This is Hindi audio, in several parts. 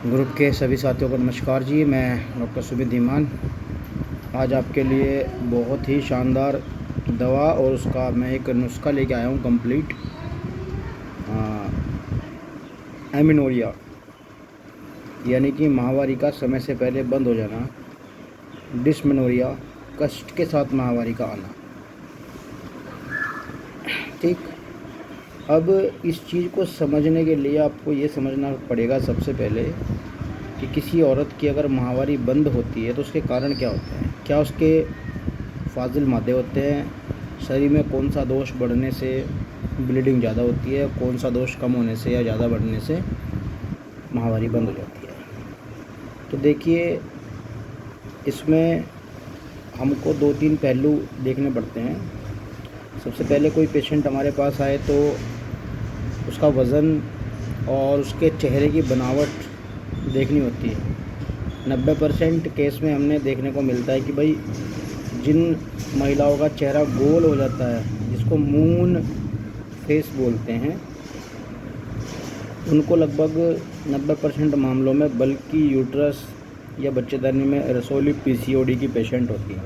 ग्रुप के सभी साथियों को नमस्कार जी। मैं डॉक्टर सुमित धीमान आज आपके लिए बहुत ही शानदार दवा और उसका मैं एक नुस्खा लेके आया हूँ कंप्लीट। एमिनोरिया यानी कि माहवारी का समय से पहले बंद हो जाना, डिस्मेनोरिया कष्ट के साथ माहवारी का आना। ठीक, अब इस चीज़ को समझने के लिए आपको ये समझना पड़ेगा सबसे पहले कि किसी औरत की अगर माहवारी बंद होती है तो उसके कारण क्या होते हैं। क्या उसके फाजिल मादे होते हैं, शरीर में कौन सा दोष बढ़ने से ब्लीडिंग ज़्यादा होती है, कौन सा दोष कम होने से या ज़्यादा बढ़ने से माहवारी बंद हो जाती है। तो देखिए, इसमें हमको 2-3 पहलू देखने पड़ते हैं। सबसे पहले कोई पेशेंट हमारे पास आए तो उसका वज़न और उसके चेहरे की बनावट देखनी होती है। 90% केस में हमने देखने को मिलता है कि भाई जिन महिलाओं का चेहरा गोल हो जाता है, जिसको मून फेस बोलते हैं, उनको लगभग 90% मामलों में बल्कि यूट्रस या बच्चेदानी में रसोली पीसीओडी की पेशेंट होती हैं।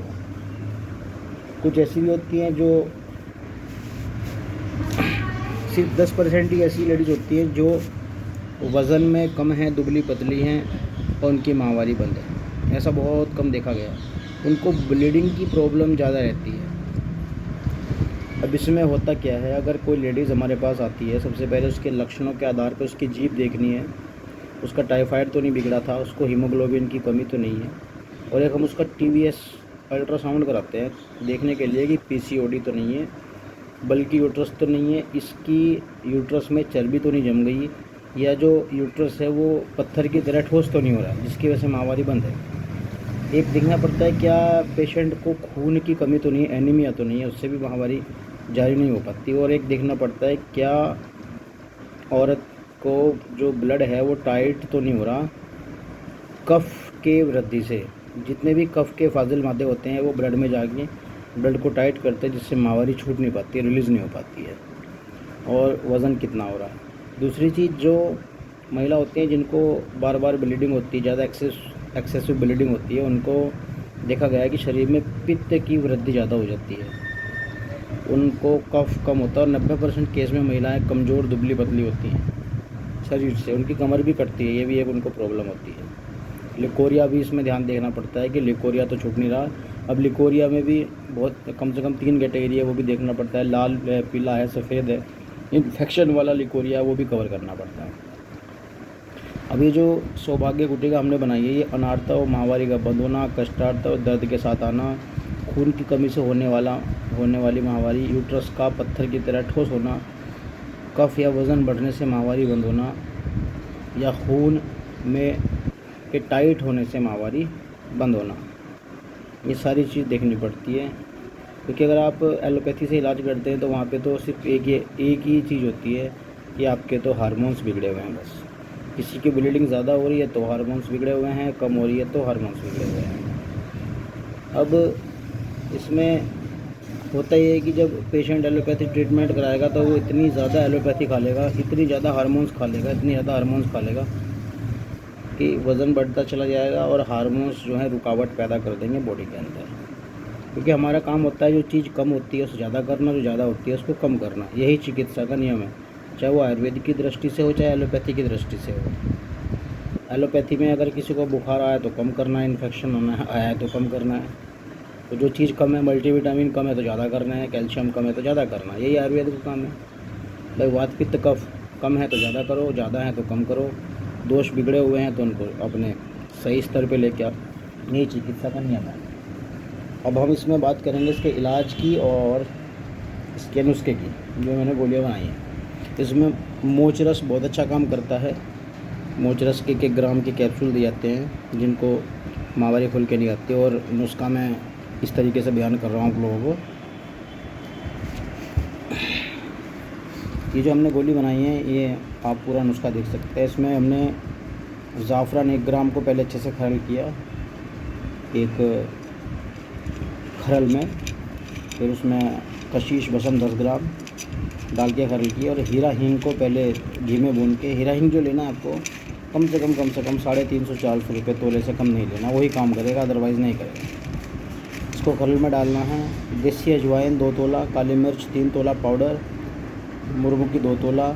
कुछ ऐसी भी होती हैं जो सिर्फ 10% ही ऐसी लेडीज़ होती हैं जो वज़न में कम हैं, दुबली पतली हैं और उनकी माहवारी बंद है। ऐसा बहुत कम देखा गया। उनको ब्लीडिंग की प्रॉब्लम ज़्यादा रहती है। अब इसमें होता क्या है, अगर कोई लेडीज़ हमारे पास आती है, सबसे पहले उसके लक्षणों के आधार पर उसकी जीभ देखनी है। उसका टाइफाइड तो नहीं बिगड़ा था, उसको हीमोग्लोबिन की कमी तो नहीं है। और एक हम उसका TVS अल्ट्रासाउंड कराते हैं देखने के लिए कि पीसीओडी तो नहीं है, बल्कि यूट्रस तो नहीं है, इसकी यूट्रस में चर्बी तो नहीं जम गई, या जो यूट्रस है वो पत्थर की तरह ठोस तो नहीं हो रहा है जिसकी वजह से माहवारी बंद है। एक देखना पड़ता है क्या पेशेंट को खून की कमी तो नहीं है, एनीमिया तो नहीं है, उससे भी माहवारी जारी नहीं हो पाती। और एक देखना पड़ता है क्या औरत को जो ब्लड है वो टाइट तो नहीं हो रहा कफ के वृद्धि से। जितने भी कफ के फाजिल मादे होते हैं वो ब्लड में जाके ब्लड को टाइट करते हैं, जिससे माहवारी छूट नहीं पाती है, रिलीज़ नहीं हो पाती है। और वज़न कितना हो रहा है। दूसरी चीज़, जो महिला होती हैं जिनको बार बार ब्लीडिंग होती है, ज़्यादा एक्सेसिव ब्लीडिंग होती है, उनको देखा गया है कि शरीर में पित्त की वृद्धि ज़्यादा हो जाती है, उनको कफ कम होता है। और 90% केस में महिलाएं कमज़ोर दुबली पतली होती हैं शरीर से, उनकी कमर भी कटती है, ये भी एक उनको प्रॉब्लम होती है। लिकोरिया भी इसमें ध्यान देखना पड़ता है कि लिकोरिया तो छूट नहीं रहा। अब लिकोरिया में भी बहुत कम से कम 3 कैटेगरी है, वो भी देखना पड़ता है। लाल है, पीला है, सफ़ेद है। इन्फेक्शन वाला लिकोरिया है वो भी कवर करना पड़ता है। अब ये जो सौभाग्य गुटिका हमने बनाई है, ये अनार्थ और माहवारी का बंद होना, कष्टार्थ और दर्द के साथ आना, खून की कमी से होने वाली माहवारी, यूट्रस का पत्थर की तरह ठोस होना, कफ या वज़न बढ़ने से माहवारी बंद होना, या खून में के टाइट होने से माहवारी बंद होना, ये सारी चीज़ देखनी पड़ती है। क्योंकि अगर आप एलोपैथी से इलाज करते हैं तो वहाँ पे तो सिर्फ एक ही चीज़ होती है कि आपके तो हार्मोन्स बिगड़े हुए हैं बस। किसी की ब्लीडिंग ज़्यादा हो रही है तो हार्मोन्स बिगड़े हुए हैं, कम हो रही है तो हार्मोन्स बिगड़े हुए हैं। अब इसमें होता ये है कि जब पेशेंट एलोपैथी ट्रीटमेंट कराएगा तो वो इतनी ज़्यादा एलोपैथी खा लेगा, इतनी ज़्यादा हार्मोन्स खा लेगा, इतनी ज़्यादा हार्मोन्स खा लेगा कि वज़न बढ़ता चला जाएगा और हार्मोन्स जो है रुकावट पैदा कर देंगे बॉडी के अंदर। क्योंकि हमारा काम होता है जो चीज़ कम होती है उसको ज़्यादा करना, जो ज़्यादा होती है उसको कम करना। यही चिकित्सा का नियम है, चाहे वो आयुर्वेदिक की दृष्टि से हो, चाहे एलोपैथी की दृष्टि से हो। एलोपैथी में अगर किसी को बुखार आया तो कम करना है, इन्फेक्शन होना आया है तो कम करना है। तो जो चीज़ कम है, मल्टीविटामिन कम है तो ज़्यादा करना है, कैल्शियम कम है तो ज़्यादा करना है। यही आयुर्वेद का काम है भाई। वात पित्त कफ कम है तो ज़्यादा करो, ज़्यादा है तो कम करो, दोष बिगड़े हुए हैं तो उनको अपने सही स्तर पे लेके आओ। यही चिकित्सा का नियम है। अब हम इसमें बात करेंगे इसके इलाज की और इसके नुस्खे की, जो मैंने गोलियाँ बनाई हैं। इसमें मोचरस बहुत अच्छा काम करता है। मोचरस के 1 ग्राम के कैप्सूल दिए जाते हैं जिनको माहवारी खुल के नहीं आती। और नुस्खा मैं इस तरीके से बयान कर रहा हूँ आप लोगों को। ये जो हमने गोली बनाई है ये आप पूरा नुस्खा देख सकते हैं। इसमें हमने ज़ाफ़रान 1 ग्राम को पहले अच्छे से खरल किया एक खरल में, फिर उसमें कशीश बसम 10 ग्राम डाल के खरल किया। और हीरा हींग को पहले घी में भून के, हीरा हींग जो लेना है आपको कम से कम 350-400 रुपये तोले से कम नहीं लेना, वही काम करेगा, अदरवाइज़ नहीं करेगा। इसको खल में डालना है। देसी अजवाइन 2 तोला, काली मिर्च 3 तोला पाउडर, मुर्गों की 2 तोला,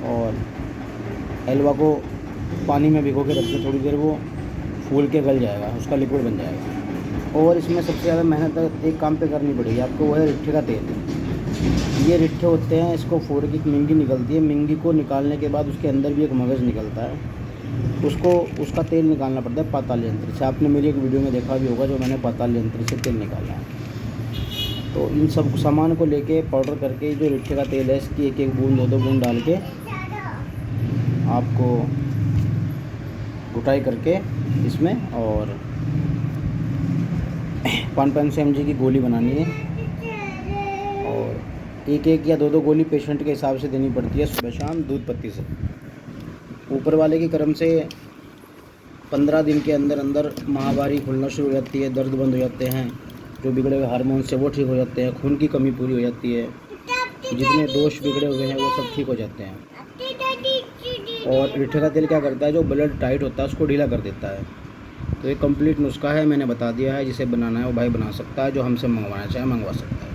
और हलवा को पानी में भिगो के रख दो थोड़ी देर, वो फूल के गल जाएगा, उसका लिक्विड बन जाएगा। और इसमें सबसे ज़्यादा मेहनत एक काम पे करनी पड़ेगी आपको, वो है रिट्ठे का तेल। ये रिट्ठे होते हैं, इसको फोड़ के मिंगी निकलती है, मिंगी को निकालने के बाद उसके अंदर भी एक मगज़ निकलता है, उसका तेल निकालना पड़ता है पाताल यंत्र से। आपने मेरी एक वीडियो में देखा भी होगा जो मैंने पाताल यंत्र से तेल निकाला है। तो इन सब सामान को लेके पाउडर करके जो रिट्ठे का तेल है, इसकी 1-1 बूंद 2-2 बूंद डाल के आपको घुटाई करके इसमें, और 500 mg की गोली बनानी है, और 1-1 या 2-2 गोली पेशेंट के हिसाब से देनी पड़ती है सुबह शाम दूध पत्ती से। ऊपर वाले की करम से 15 दिन के अंदर अंदर माहवारी खुलना शुरू हो जाती है, दर्द बंद हो जाते हैं, जो बिगड़े हुए हार्मोन से वो ठीक हो जाते हैं, खून की कमी पूरी हो जाती है, जितने दोष बिगड़े हुए हैं वो सब ठीक हो जाते हैं। और रिट्ठे का तेल क्या करता है, जो ब्लड टाइट होता है उसको ढीला कर देता है। तो ये कंप्लीट नुस्खा है, मैंने बता दिया है। जिसे बनाना है वो भाई बना सकता है, जो हमसे मंगवाना चाहे मंगवा सकता है।